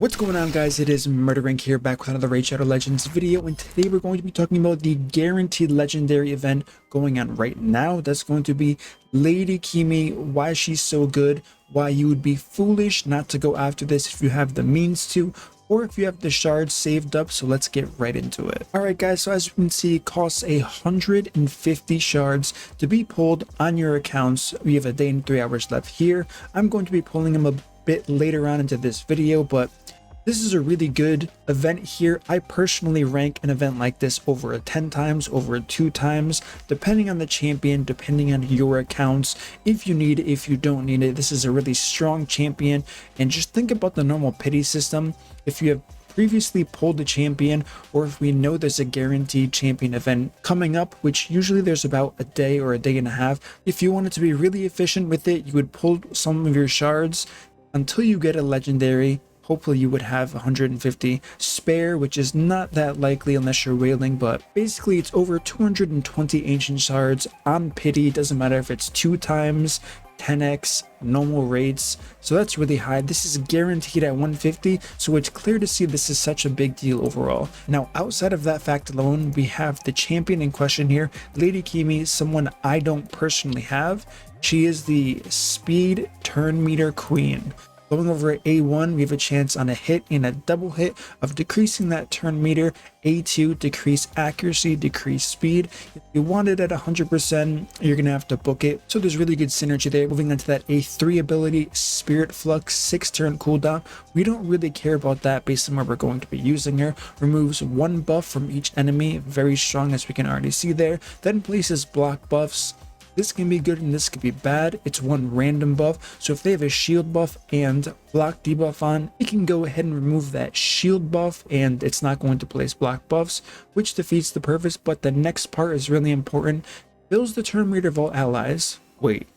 What's going on, guys? It is MurderInc here, back with another Raid Shadow Legends video, and today we're going to be talking about the guaranteed legendary event going on right now. That's going to be Lady Kimi, why she's so good, why you would be foolish not to go after this if you have the means to, or if you have the shards saved up. So let's get right into it. Alright guys, so as you can see, it costs 150 shards to be pulled on your accounts. We have a day and 3 hours left here. I'm going to be pulling them a bit later on into this video, but this is a really good event here. I personally rank an event like this over a 10 times, over a 2 times, depending on the champion, depending on your accounts. If you need it, if you don't need it, this is a really strong champion. And just think about the normal pity system. If you have previously pulled a champion, or if we know there's a guaranteed champion event coming up, which usually there's about a day or a day and a half, if you wanted to be really efficient with it, you would pull some of your shards until you get a legendary. Hopefully you would have 150 spare, which is not that likely unless you're whaling, but basically it's over 220 ancient shards on pity. Doesn't matter if it's 2 times, 10x, normal rates, so that's really high. This is guaranteed at 150, so it's clear to see this is such a big deal overall. Now, outside of that fact alone, we have the champion in question here, Lady Kimi, someone I don't personally have. She is the speed turn meter queen. Going over at A1, we have a chance on a hit and a double hit of decreasing that turn meter. A2, decrease accuracy, decrease speed. If you want it at 100%, you're going to have to book it. So there's really good synergy there. Moving on to that A3 ability, Spirit Flux, 6 turn cooldown. We don't really care about that based on where we're going to be using her. Removes 1 buff from each enemy. Very strong, as we can already see there. Then places block buffs. This can be good and this could be bad. It's 1 random buff, so if they have a shield buff and block debuff on, you can go ahead and remove that shield buff and it's not going to place block buffs, which defeats the purpose. But the next part is really important. Fills the turn meter of all allies. Wait.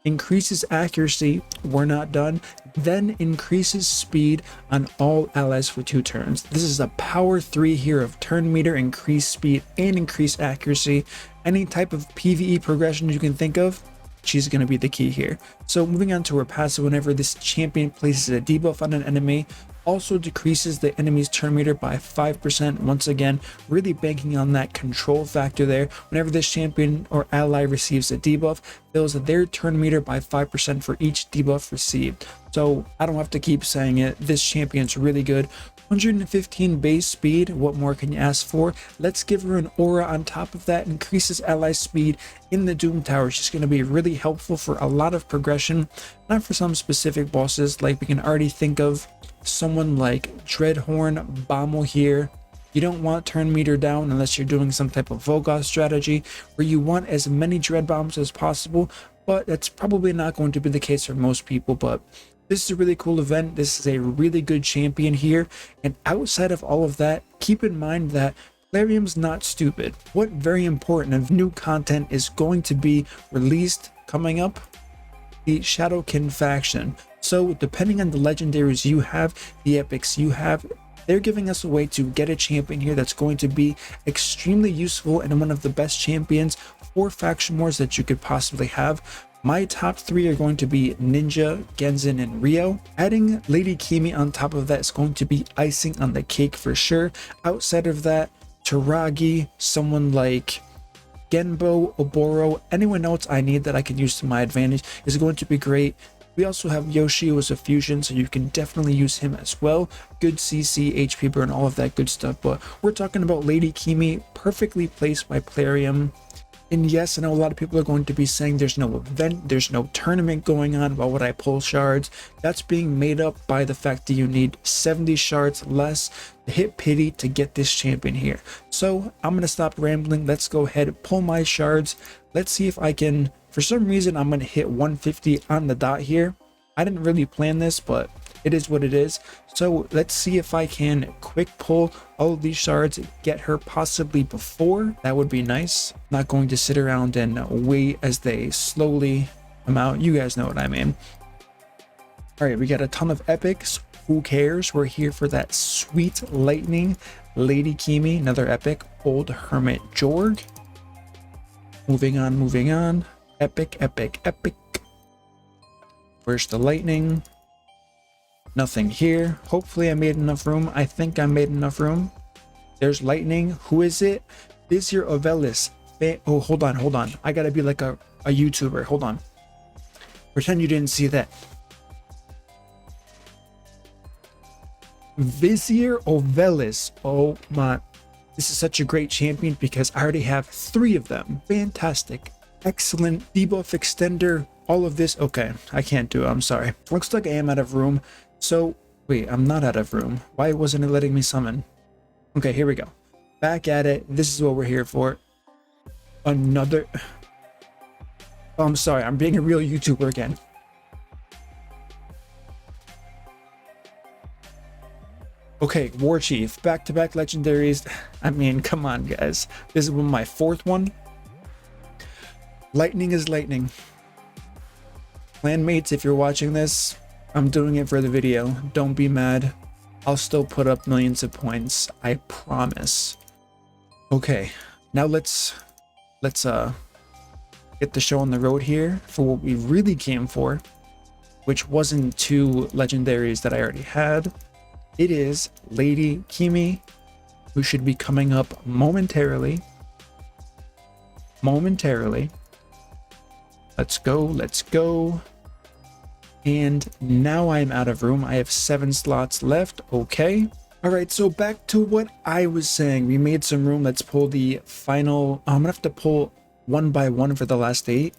Increases accuracy, we're not done, then increases speed on all allies for 2 turns. This is a power 3 here of turn meter, increase speed and increase accuracy. Any type of PvE progression you can think of, she's going to be the key here. So moving on to her passive, whenever this champion places a debuff on an enemy, also decreases the enemy's turn meter by 5%. Once again, really banking on that control factor there. Whenever this champion or ally receives a debuff, fills their turn meter by 5% for each debuff received. So I don't have to keep saying it, this champion's really good. 115 base speed, what more can you ask for? Let's give her an aura on top of that, increases ally speed in the Doom Tower. She's going to be really helpful for a lot of progression, not for some specific bosses. Like we can already think of someone like Dreadhorn, Bommel here. You don't want turn meter down unless you're doing some type of Vogoth strategy where you want as many Dread Bombs as possible, but that's probably not going to be the case for most people. But this is a really cool event. This is a really good champion here. And outside of all of that, keep in mind that plarium's not stupid. What very important of new content is going to be released coming up? The Shadowkin faction. So depending on the legendaries you have, the epics you have, they're giving us a way to get a champion here that's going to be extremely useful and one of the best champions for faction wars that you could possibly have. My top 3 are going to be Ninja, Genzen, and Rio. Adding Lady Kimi on top of that is going to be icing on the cake for sure. Outside of that, Taragi, someone like Genbo, Oboro, anyone else I need that I can use to my advantage is going to be great. We also have Yoshi as a fusion, so you can definitely use him as well. Good CC, HP burn, all of that good stuff. But we're talking about Lady Kimi, perfectly placed by plarium. And yes, I know a lot of people are going to be saying there's no event, there's no tournament going on. Why would I pull shards? That's being made up by the fact that you need 70 shards less to hit pity to get this champion here. So I'm going to stop rambling. Let's go ahead and pull my shards. Let's see if I can, for some reason, I'm going to hit 150 on the dot here. I didn't really plan this, but it is what it is. So let's see if I can quick pull all of these shards, get her possibly before. That would be nice. Not going to sit around and wait as they slowly come out. You guys know what I mean. All right, we got a ton of epics. Who cares? We're here for that sweet lightning. Lady Kimi, another epic. Old Hermit Jorg. Moving on, moving on. Epic, epic, epic. Where's the lightning? Nothing here. Hopefully I made enough room. I think I made enough room. There's lightning. Who is it? Vizier Ovelis. Oh, hold on. I gotta be like a YouTuber. Hold on. Pretend you didn't see that. Vizier Ovelis. Oh my. This is such a great champion because I already have 3 of them. Fantastic. Excellent. Debuff extender. All of this. Okay, I can't do it. I'm sorry. Looks like I am out of room. So, wait, I'm not out of room. Why wasn't it letting me summon? Okay, here we go. Back at it. This is what we're here for. Another... Oh, I'm sorry. I'm being a real YouTuber again. Okay, War Chief. Back-to-back legendaries. I mean, come on, guys. This is my 4th one. Lightning is lightning. Clanmates, if you're watching this, I'm doing it for the video. Don't be mad. I'll still put up millions of points. I promise. Okay, now let's get the show on the road here for what we really came for, which wasn't 2 legendaries that I already had. It is Lady Kimi, who should be coming up momentarily. Let's go. And now I'm out of room. I have 7 slots left. Okay. All right, so back to what I was saying. We made some room. Let's pull the final. I'm gonna have to pull 1 by 1 for the last 8.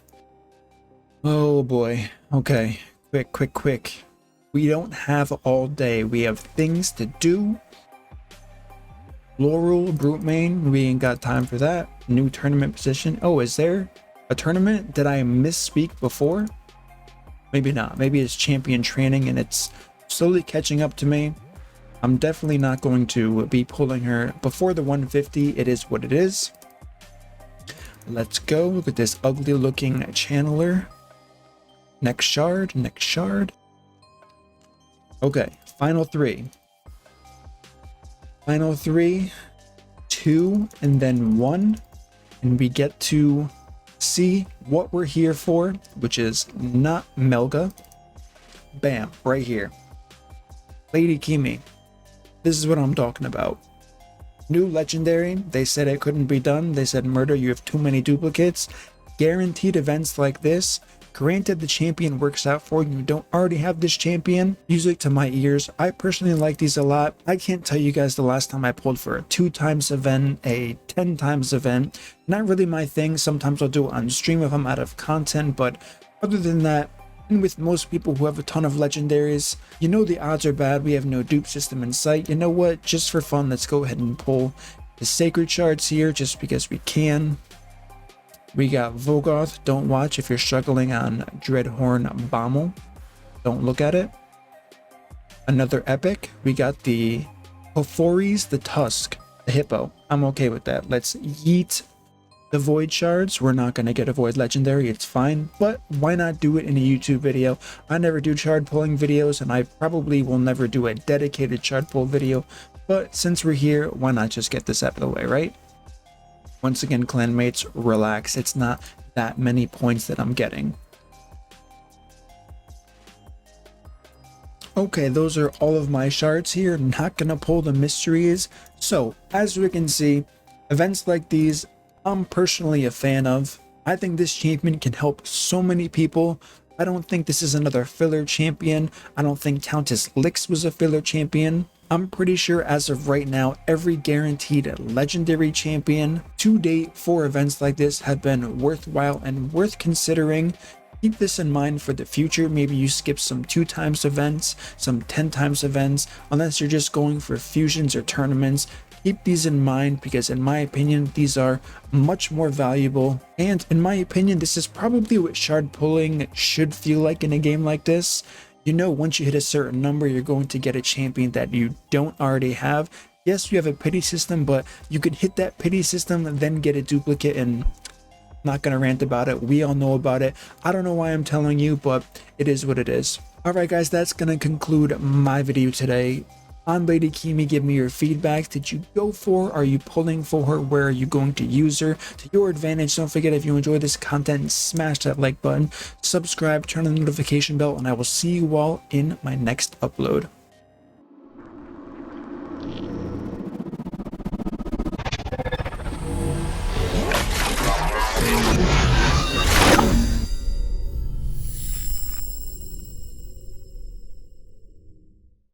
Oh boy. Okay, quick. We don't have all day. We have things to do. Laurel, Brute Main, we ain't got time for that. New tournament position. Oh, is there a tournament? Did I misspeak before? Maybe not. Maybe it's champion training and it's slowly catching up to me. I'm definitely not going to be pulling her before the 150. It is what it is. Let's go. Look at this ugly looking channeler. Next shard. Okay, final 3. Final 3, 2, and then 1. And we get to see what we're here for, which is not Melga. Bam, right here. Lady Kimi. This is what I'm talking about. New legendary. They said it couldn't be done. They said, Murder, you have too many duplicates. Guaranteed events like this. Granted, the champion works out for you. You don't already have this champion. Music to my ears. I personally like these a lot. I can't tell you guys the last time I pulled for a 2 times event, a 10 times event. Not really my thing. Sometimes I'll do it on stream if I'm out of content, but other than that, and with most people who have a ton of legendaries, you know the odds are bad. We have no dupe system in sight. You know what? Just for fun, let's go ahead and pull the sacred shards here just because we can. We got Vogoth. Don't watch if you're struggling on Dreadhorn Bommel. Don't look at it. Another epic. We got the Hophories, the Tusk, the Hippo. I'm okay with that. Let's yeet the Void Shards. We're not going to get a Void Legendary. It's fine. But why not do it in a YouTube video? I never do shard pulling videos, and I probably will never do a dedicated shard pull video. But since we're here, why not just get this out of the way, right? Once again, clanmates, relax. It's not that many points that I'm getting. Okay, those are all of my shards here. Not gonna pull the mysteries. So, as we can see, events like these, I'm personally a fan of. I think this champion can help so many people. I don't think this is another filler champion. I don't think Countess Lix was a filler champion. I'm pretty sure as of right now, every guaranteed legendary champion to date for events like this have been worthwhile and worth considering. Keep this in mind for the future. Maybe you skip some 2 times events, some 10 times events, unless you're just going for fusions or tournaments. Keep these in mind because in my opinion, these are much more valuable. And in my opinion, this is probably what shard pulling should feel like in a game like this. You know, once you hit a certain number, you're going to get a champion that you don't already have. Yes, you have a pity system, but you can hit that pity system and then get a duplicate, and not gonna rant about it. We all know about it. I don't know why I'm telling you, but it is what it is. All right, guys, that's gonna conclude my video today. on Lady Kimi. Give me your feedback. Did you go for her? Are you pulling for her? Where are you going to use her to your advantage? Don't forget, if you enjoy this content, smash that like button, subscribe, turn on the notification bell, and I will see you all in my next upload.